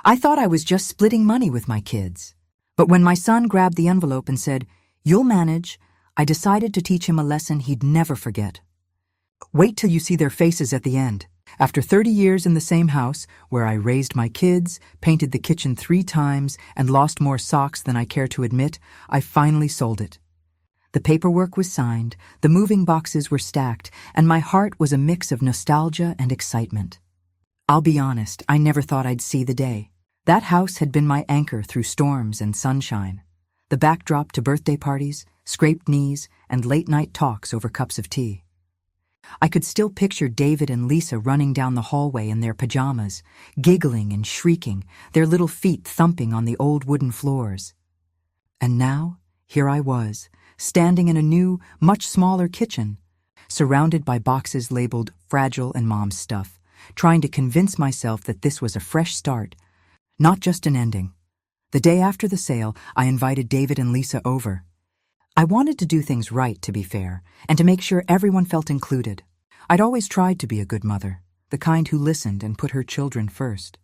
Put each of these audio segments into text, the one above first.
I thought I was just splitting money with my kids. But when my son grabbed the envelope and said, "You'll manage," I decided to teach him a lesson he'd never forget. Wait till you see their faces at the end. After 30 years in the same house, where I raised my kids, painted the kitchen 3 times, and lost more socks than I care to admit, I finally sold it. The paperwork was signed, the moving boxes were stacked, and my heart was a mix of nostalgia and excitement. I'll be honest, I never thought I'd see the day. That house had been my anchor through storms and sunshine, the backdrop to birthday parties, scraped knees, and late-night talks over cups of tea. I could still picture David and Lisa running down the hallway in their pajamas, giggling and shrieking, their little feet thumping on the old wooden floors. And now, here I was, standing in a new, much smaller kitchen, surrounded by boxes labeled "Fragile" and "Mom's stuff," trying to convince myself that this was a fresh start, not just an ending. The day after the sale, I invited David and Lisa over. I wanted to do things right, to be fair, and to make sure everyone felt included. I'd always tried to be a good mother, the kind who listened and put her children first.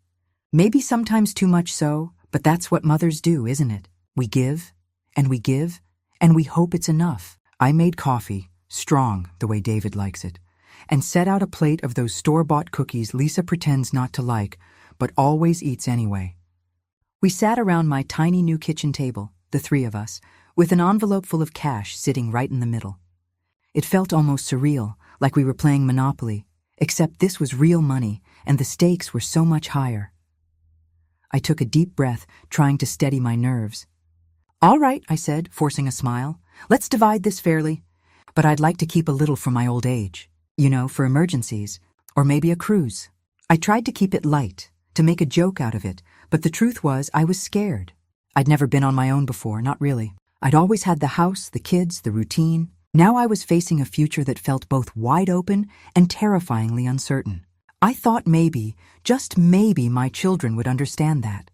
Maybe sometimes too much so, but that's what mothers do, isn't it? We give, and we give, and we hope it's enough. I made coffee, strong, the way David likes it, and set out a plate of those store-bought cookies Lisa pretends not to like, but always eats anyway. We sat around my tiny new kitchen table, the 3 of us, with an envelope full of cash sitting right in the middle. It felt almost surreal, like we were playing Monopoly, except this was real money, and the stakes were so much higher. I took a deep breath, trying to steady my nerves. "All right," I said, forcing a smile. "Let's divide this fairly. But I'd like to keep a little for my old age. You know, for emergencies. Or maybe a cruise." I tried to keep it light, to make a joke out of it, but the truth was I was scared. I'd never been on my own before, not really. I'd always had the house, the kids, the routine. Now I was facing a future that felt both wide open and terrifyingly uncertain. I thought maybe, just maybe, my children would understand that.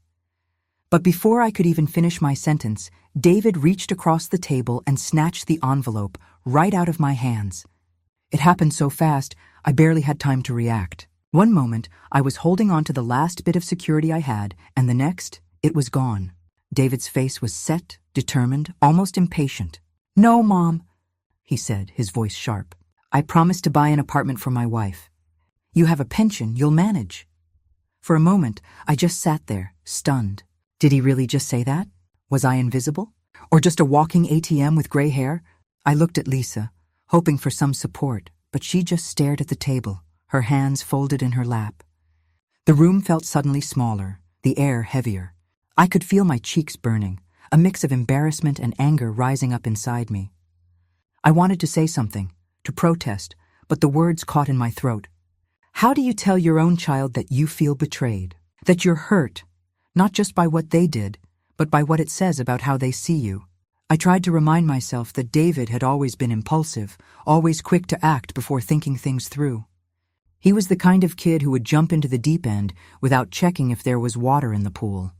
But before I could even finish my sentence, David reached across the table and snatched the envelope right out of my hands. It happened so fast, I barely had time to react. One moment, I was holding on to the last bit of security I had, and the next, it was gone. David's face was set, determined, almost impatient. "No, Mom," he said, his voice sharp. "I promised to buy an apartment for my wife. You have a pension, you'll manage." For a moment, I just sat there, stunned. Did he really just say that? Was I invisible? Or just a walking ATM with gray hair? I looked at Lisa, hoping for some support, but she just stared at the table, her hands folded in her lap. The room felt suddenly smaller, the air heavier. I could feel my cheeks burning, a mix of embarrassment and anger rising up inside me. I wanted to say something, to protest, but the words caught in my throat. How do you tell your own child that you feel betrayed, that you're hurt, not just by what they did, but by what it says about how they see you? I tried to remind myself that David had always been impulsive, always quick to act before thinking things through. He was the kind of kid who would jump into the deep end without checking if there was water in the pool.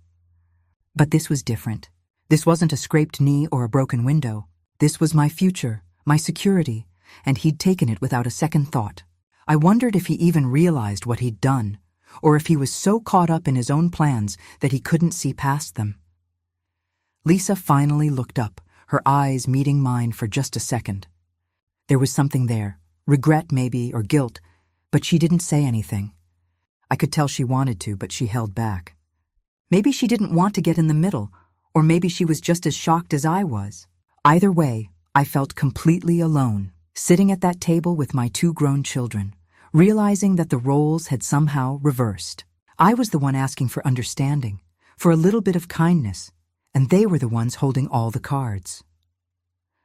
But this was different. This wasn't a scraped knee or a broken window. This was my future, my security, and he'd taken it without a second thought. I wondered if he even realized what he'd done, or if he was so caught up in his own plans that he couldn't see past them. Lisa finally looked up, her eyes meeting mine for just a second. There was something there, regret maybe, or guilt, but she didn't say anything. I could tell she wanted to, but she held back. Maybe she didn't want to get in the middle, or maybe she was just as shocked as I was. Either way, I felt completely alone, sitting at that table with my 2 grown children, realizing that the roles had somehow reversed. I was the one asking for understanding, for a little bit of kindness, and they were the ones holding all the cards.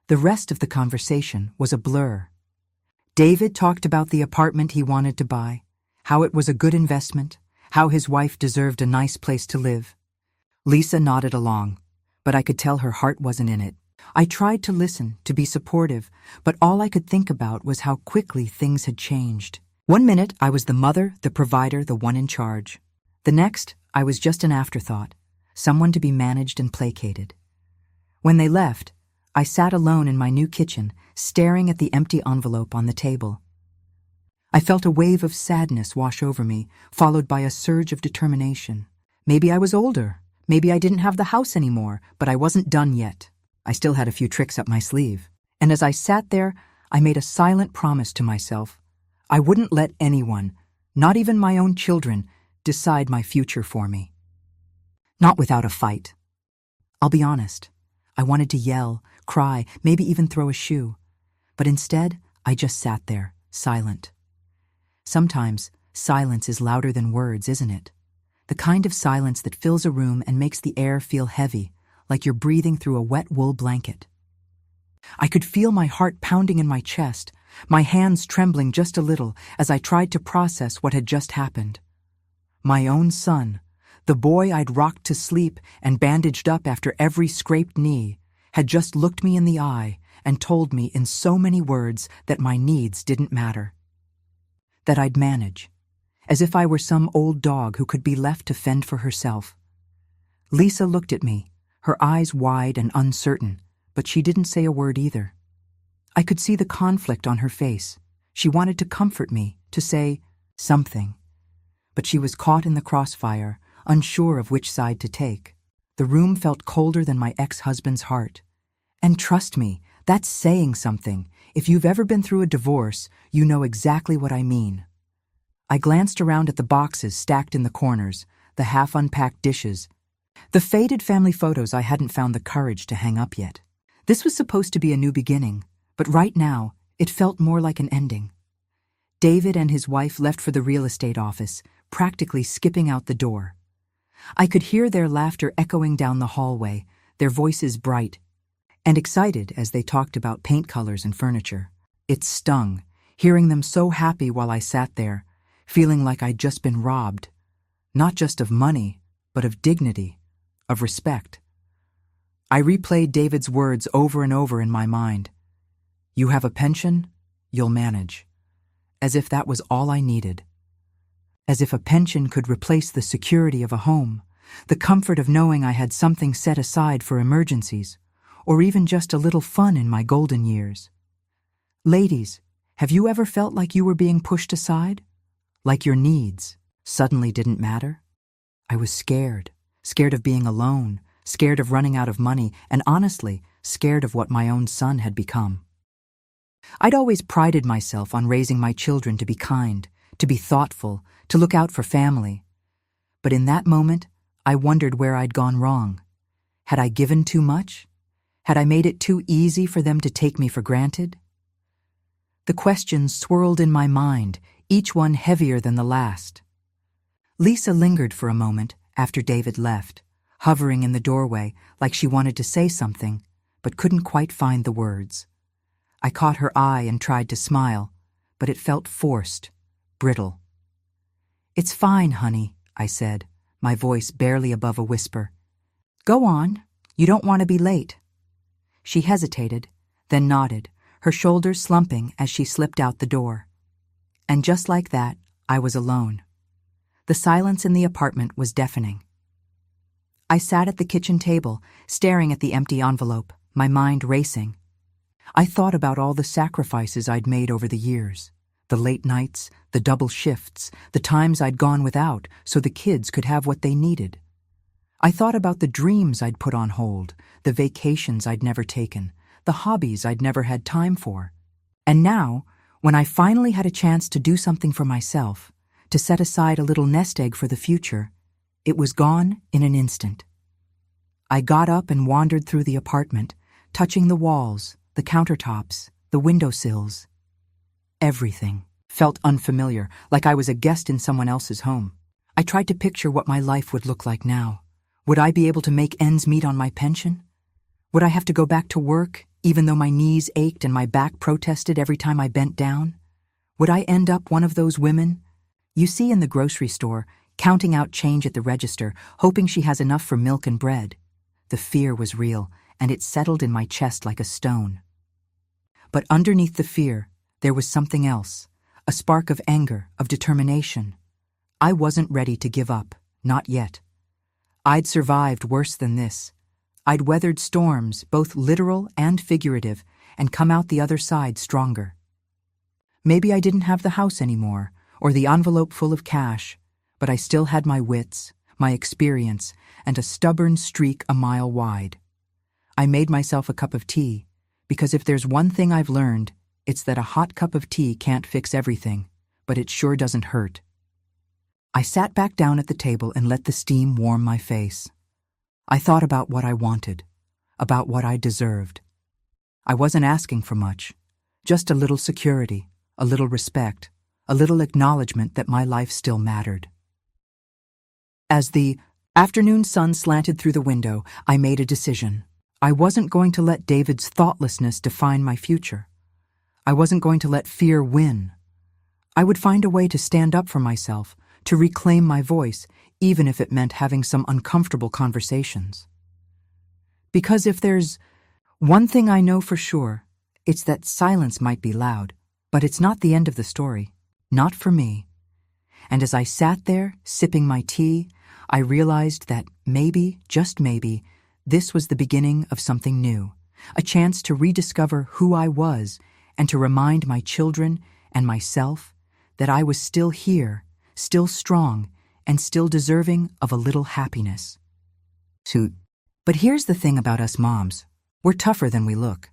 The rest of the conversation was a blur. David talked about the apartment he wanted to buy, how it was a good investment, how his wife deserved a nice place to live. Lisa nodded along, but I could tell her heart wasn't in it. I tried to listen, to be supportive, but all I could think about was how quickly things had changed. One minute, I was the mother, the provider, the one in charge. The next, I was just an afterthought, someone to be managed and placated. When they left, I sat alone in my new kitchen, staring at the empty envelope on the table. I felt a wave of sadness wash over me, followed by a surge of determination. Maybe I was older. Maybe I didn't have the house anymore, but I wasn't done yet. I still had a few tricks up my sleeve. And as I sat there, I made a silent promise to myself. I wouldn't let anyone, not even my own children, decide my future for me. Not without a fight. I'll be honest. I wanted to yell, cry, maybe even throw a shoe. But instead, I just sat there, silent. Sometimes, silence is louder than words, isn't it? The kind of silence that fills a room and makes the air feel heavy, like you're breathing through a wet wool blanket. I could feel my heart pounding in my chest, my hands trembling just a little as I tried to process what had just happened. My own son, the boy I'd rocked to sleep and bandaged up after every scraped knee, had just looked me in the eye and told me in so many words that my needs didn't matter. That I'd manage, as if I were some old dog who could be left to fend for herself. Lisa looked at me, her eyes wide and uncertain, but she didn't say a word either. I could see the conflict on her face. She wanted to comfort me, to say something. But she was caught in the crossfire, unsure of which side to take. The room felt colder than my ex-husband's heart. And trust me, that's saying something. If you've ever been through a divorce, you know exactly what I mean. I glanced around at the boxes stacked in the corners, the half-unpacked dishes, the faded family photos I hadn't found the courage to hang up yet. This was supposed to be a new beginning, but right now, it felt more like an ending. David and his wife left for the real estate office, practically skipping out the door. I could hear their laughter echoing down the hallway, their voices bright and excited as they talked about paint colors and furniture. It stung, hearing them so happy while I sat there, feeling like I'd just been robbed, not just of money, but of dignity, of respect. I replayed David's words over and over in my mind. You have a pension, you'll manage. As if that was all I needed. As if a pension could replace the security of a home, the comfort of knowing I had something set aside for emergencies, or even just a little fun in my golden years. Ladies, have you ever felt like you were being pushed aside? Like your needs suddenly didn't matter? I was scared of being alone, scared of running out of money, and honestly, scared of what my own son had become. I'd always prided myself on raising my children to be kind, to be thoughtful, to look out for family. But in that moment, I wondered where I'd gone wrong. Had I given too much? Had I made it too easy for them to take me for granted? The questions swirled in my mind, each one heavier than the last. Lisa lingered for a moment after David left, hovering in the doorway like she wanted to say something, but couldn't quite find the words. I caught her eye and tried to smile, but it felt forced, brittle. It's fine, honey, I said, my voice barely above a whisper. Go on, you don't want to be late. She hesitated, then nodded, her shoulders slumping as she slipped out the door. And just like that, I was alone. The silence in the apartment was deafening. I sat at the kitchen table, staring at the empty envelope, my mind racing. I thought about all the sacrifices I'd made over the years, the late nights, the double shifts, the times I'd gone without so the kids could have what they needed. I thought about the dreams I'd put on hold, the vacations I'd never taken, the hobbies I'd never had time for. And now, when I finally had a chance to do something for myself, to set aside a little nest egg for the future, it was gone in an instant. I got up and wandered through the apartment, touching the walls, the countertops, the windowsills. Everything felt unfamiliar, like I was a guest in someone else's home. I tried to picture what my life would look like now. Would I be able to make ends meet on my pension? Would I have to go back to work, even though my knees ached and my back protested every time I bent down? Would I end up one of those women you see in the grocery store, counting out change at the register, hoping she has enough for milk and bread? The fear was real, and it settled in my chest like a stone. But underneath the fear, there was something else, a spark of anger, of determination. I wasn't ready to give up, not yet. I'd survived worse than this. I'd weathered storms, both literal and figurative, and come out the other side stronger. Maybe I didn't have the house anymore, or the envelope full of cash, but I still had my wits, my experience, and a stubborn streak a mile wide. I made myself a cup of tea, because if there's one thing I've learned, it's that a hot cup of tea can't fix everything, but it sure doesn't hurt. I sat back down at the table and let the steam warm my face. I thought about what I wanted, about what I deserved. I wasn't asking for much, just a little security, a little respect, a little acknowledgement that my life still mattered. As the afternoon sun slanted through the window, I made a decision. I wasn't going to let David's thoughtlessness define my future. I wasn't going to let fear win. I would find a way to stand up for myself, to reclaim my voice, even if it meant having some uncomfortable conversations. Because if there's one thing I know for sure, it's that silence might be loud, but it's not the end of the story. Not for me. And as I sat there, sipping my tea, I realized that maybe, just maybe, this was the beginning of something new, a chance to rediscover who I was and to remind my children and myself that I was still here, still strong, and still deserving of a little happiness. But here's the thing about us moms. We're tougher than we look.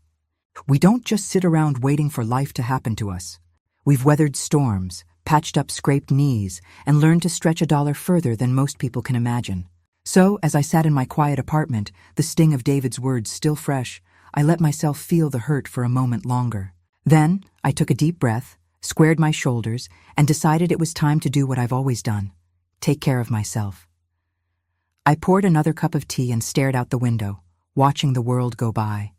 We don't just sit around waiting for life to happen to us. We've weathered storms, patched up scraped knees, and learned to stretch a dollar further than most people can imagine. So, as I sat in my quiet apartment, the sting of David's words still fresh, I let myself feel the hurt for a moment longer. Then, I took a deep breath, squared my shoulders, and decided it was time to do what I've always done: take care of myself. I poured another cup of tea and stared out the window, watching the world go by.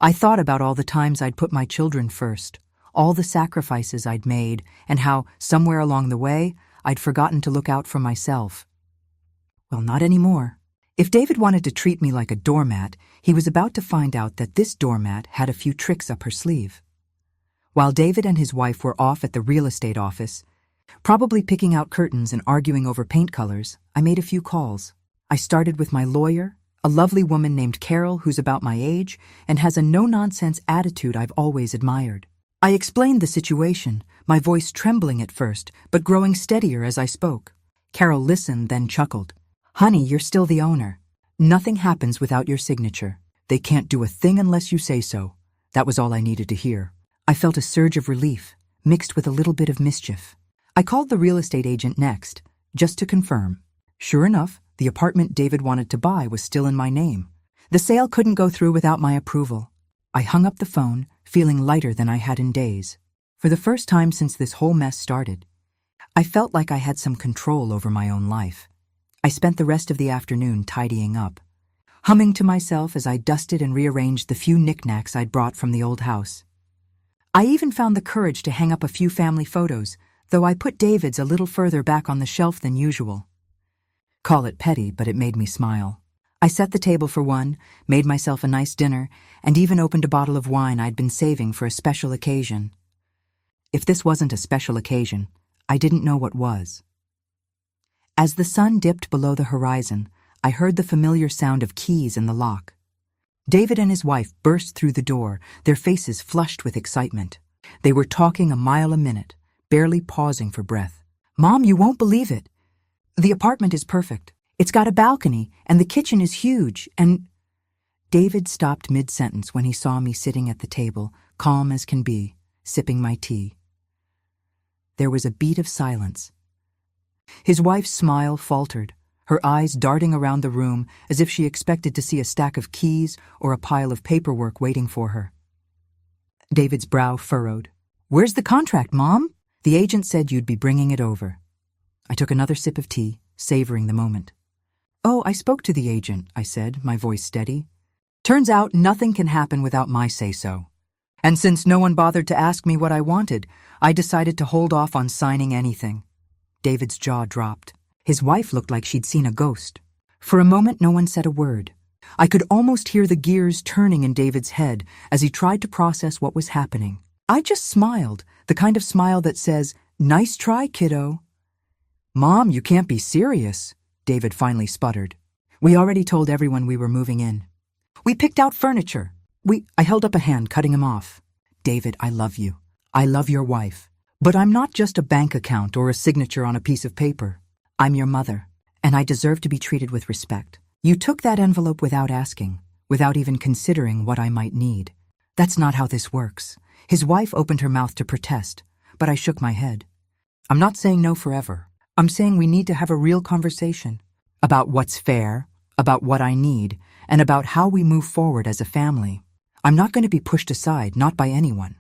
I thought about all the times I'd put my children first, all the sacrifices I'd made, and how, somewhere along the way, I'd forgotten to look out for myself. Well, not anymore. If David wanted to treat me like a doormat, he was about to find out that this doormat had a few tricks up her sleeve. While David and his wife were off at the real estate office, probably picking out curtains and arguing over paint colors, I made a few calls. I started with my lawyer, a lovely woman named Carol who's about my age and has a no-nonsense attitude I've always admired. I explained the situation, my voice trembling at first, but growing steadier as I spoke. Carol listened, then chuckled. "Honey, you're still the owner. Nothing happens without your signature. They can't do a thing unless you say so." That was all I needed to hear. I felt a surge of relief, mixed with a little bit of mischief. I called the real estate agent next, just to confirm. Sure enough, the apartment David wanted to buy was still in my name. The sale couldn't go through without my approval. I hung up the phone, feeling lighter than I had in days. For the first time since this whole mess started, I felt like I had some control over my own life. I spent the rest of the afternoon tidying up, humming to myself as I dusted and rearranged the few knickknacks I'd brought from the old house. I even found the courage to hang up a few family photos, though I put David's a little further back on the shelf than usual. Call it petty, but it made me smile. I set the table for one, made myself a nice dinner, and even opened a bottle of wine I'd been saving for a special occasion. If this wasn't a special occasion, I didn't know what was. As the sun dipped below the horizon, I heard the familiar sound of keys in the lock. David and his wife burst through the door, their faces flushed with excitement. They were talking a mile a minute, barely pausing for breath. "Mom, you won't believe it. The apartment is perfect. It's got a balcony, and the kitchen is huge, and—" David stopped mid-sentence when he saw me sitting at the table, calm as can be, sipping my tea. There was a beat of silence. His wife's smile faltered, her eyes darting around the room as if she expected to see a stack of keys or a pile of paperwork waiting for her. David's brow furrowed. "Where's the contract, Mom? The agent said you'd be bringing it over." I took another sip of tea, savoring the moment. "Oh, I spoke to the agent," I said, my voice steady. "Turns out nothing can happen without my say-so. And since no one bothered to ask me what I wanted, I decided to hold off on signing anything." David's jaw dropped. His wife looked like she'd seen a ghost. For a moment, no one said a word. I could almost hear the gears turning in David's head as he tried to process what was happening. I just smiled, the kind of smile that says, "Nice try, kiddo." "Mom, you can't be serious," David finally sputtered. "We already told everyone we were moving in. We picked out furniture. I held up a hand, cutting him off. "David, I love you. I love your wife. But I'm not just a bank account or a signature on a piece of paper. I'm your mother. and I deserve to be treated with respect. You took that envelope without asking, without even considering what I might need. That's not how this works. His wife opened her mouth to protest, but I shook my head. I'm not saying no forever. I'm saying we need to have a real conversation about what's fair, about what I need, and about how we move forward as a family. I'm not going to be pushed aside, not by anyone.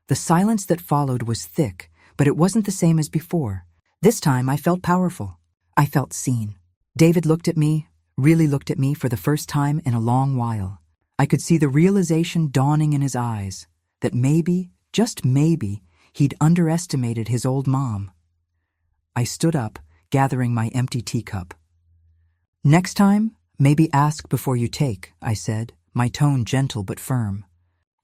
The silence that followed was thick, but it wasn't the same as before. This time I felt powerful. I felt seen. David looked at me, really looked at me for the first time in a long while. I could see the realization dawning in his eyes that maybe, just maybe, he'd underestimated his old mom. I stood up, gathering my empty teacup. Next time, maybe ask before you take, I said, my tone gentle but firm.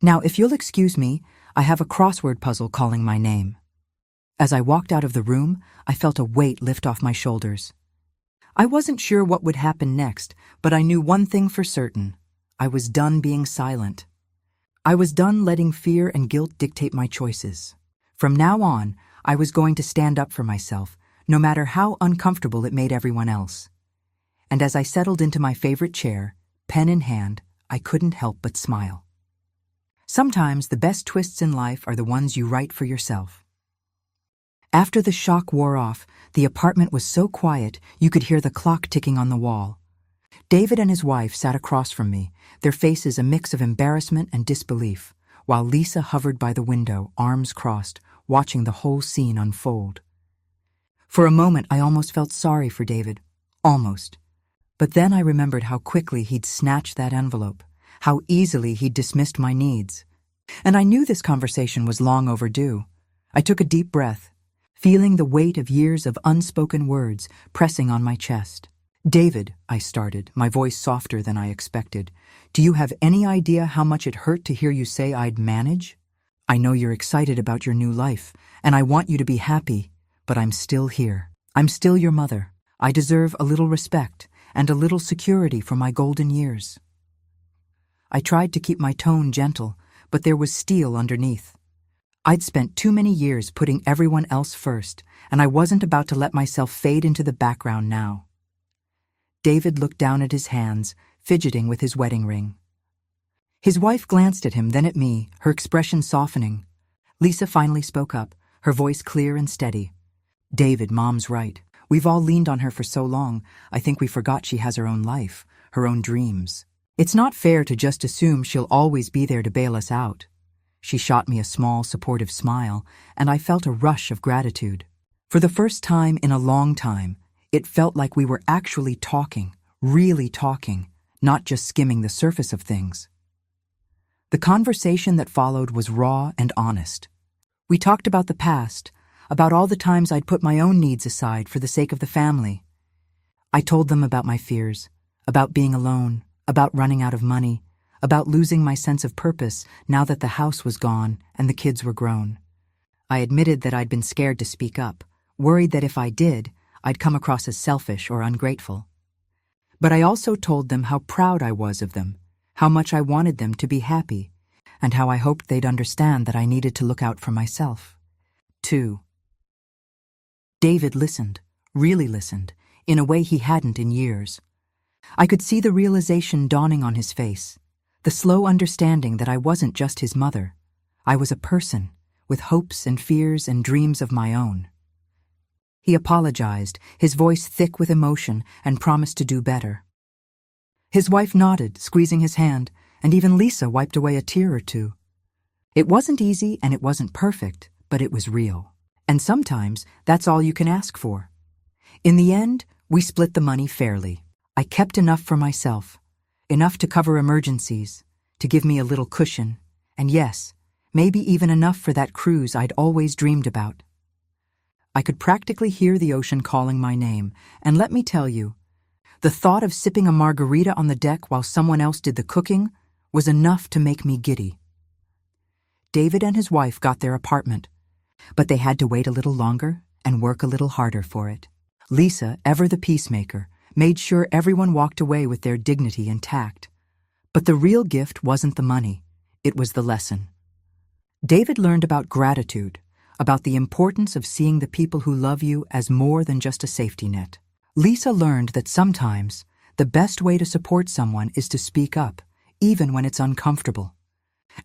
Now, if you'll excuse me, I have a crossword puzzle calling my name. As I walked out of the room, I felt a weight lift off my shoulders. I wasn't sure what would happen next, but I knew one thing for certain. I was done being silent. I was done letting fear and guilt dictate my choices. From now on, I was going to stand up for myself, no matter how uncomfortable it made everyone else. And as I settled into my favorite chair, pen in hand, I couldn't help but smile. Sometimes the best twists in life are the ones you write for yourself. After the shock wore off, the apartment was so quiet you could hear the clock ticking on the wall. David and his wife sat across from me, their faces a mix of embarrassment and disbelief, while Lisa hovered by the window, arms crossed, watching the whole scene unfold. For a moment, I almost felt sorry for David. Almost. But then I remembered how quickly he'd snatched that envelope, how easily he'd dismissed my needs. And I knew this conversation was long overdue. I took a deep breath, feeling the weight of years of unspoken words pressing on my chest. David, I started, my voice softer than I expected, do you have any idea how much it hurt to hear you say I'd manage? I know you're excited about your new life, and I want you to be happy, but I'm still here. I'm still your mother. I deserve a little respect and a little security for my golden years. I tried to keep my tone gentle, but there was steel underneath. I'd spent too many years putting everyone else first, and I wasn't about to let myself fade into the background now. David looked down at his hands, fidgeting with his wedding ring. His wife glanced at him, then at me, her expression softening. Lisa finally spoke up, her voice clear and steady. David, Mom's right. We've all leaned on her for so long, I think we forgot she has her own life, her own dreams. It's not fair to just assume she'll always be there to bail us out. She shot me a small, supportive smile, and I felt a rush of gratitude. For the first time in a long time, it felt like we were actually talking, really talking, not just skimming the surface of things. The conversation that followed was raw and honest. We talked about the past, about all the times I'd put my own needs aside for the sake of the family. I told them about my fears, about being alone, about running out of money, about losing my sense of purpose now that the house was gone and the kids were grown. I admitted that I'd been scared to speak up, worried that if I did, I'd come across as selfish or ungrateful. But I also told them how proud I was of them, how much I wanted them to be happy, and how I hoped they'd understand that I needed to look out for myself, too. David listened, really listened, in a way he hadn't in years. I could see the realization dawning on his face, the slow understanding that I wasn't just his mother. I was a person, with hopes and fears and dreams of my own. He apologized, his voice thick with emotion, and promised to do better. His wife nodded, squeezing his hand, and even Lisa wiped away a tear or two. It wasn't easy and it wasn't perfect, but it was real. And sometimes that's all you can ask for. In the end, we split the money fairly. I kept enough for myself, enough to cover emergencies, to give me a little cushion, and yes, maybe even enough for that cruise I'd always dreamed about. I could practically hear the ocean calling my name, and let me tell you, the thought of sipping a margarita on the deck while someone else did the cooking was enough to make me giddy. David and his wife got their apartment, but they had to wait a little longer and work a little harder for it. Lisa, ever the peacemaker, made sure everyone walked away with their dignity intact. But the real gift wasn't the money, it was the lesson. David learned about gratitude, about the importance of seeing the people who love you as more than just a safety net. Lisa learned that sometimes the best way to support someone is to speak up, even when it's uncomfortable.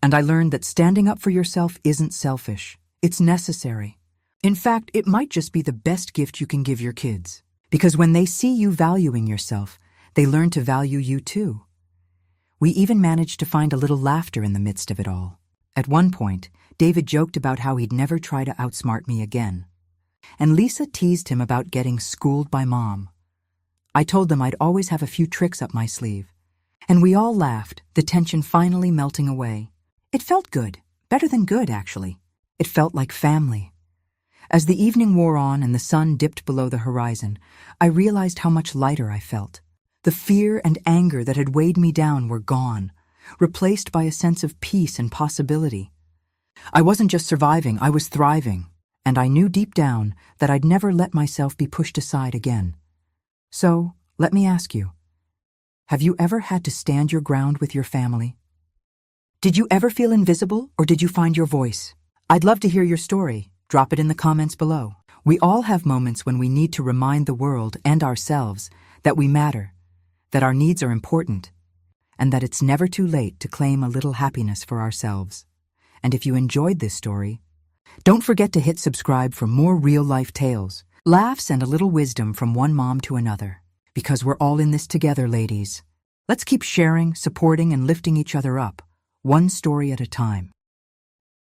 And I learned that standing up for yourself isn't selfish. It's necessary. In fact, it might just be the best gift you can give your kids. Because when they see you valuing yourself, they learn to value you too. We even managed to find a little laughter in the midst of it all. At one point, David joked about how he'd never try to outsmart me again. And Lisa teased him about getting schooled by Mom. I told them I'd always have a few tricks up my sleeve. And we all laughed, the tension finally melting away. It felt good. Better than good, actually. It felt like family. As the evening wore on and the sun dipped below the horizon, I realized how much lighter I felt. The fear and anger that had weighed me down were gone, replaced by a sense of peace and possibility. I wasn't just surviving, I was thriving, and I knew deep down that I'd never let myself be pushed aside again. So, let me ask you, have you ever had to stand your ground with your family? Did you ever feel invisible, or did you find your voice? I'd love to hear your story. Drop it in the comments below. We all have moments when we need to remind the world and ourselves that we matter, that our needs are important, and that it's never too late to claim a little happiness for ourselves. And if you enjoyed this story, don't forget to hit subscribe for more real-life tales, laughs, and a little wisdom from one mom to another. Because we're all in this together, ladies. Let's keep sharing, supporting, and lifting each other up, one story at a time.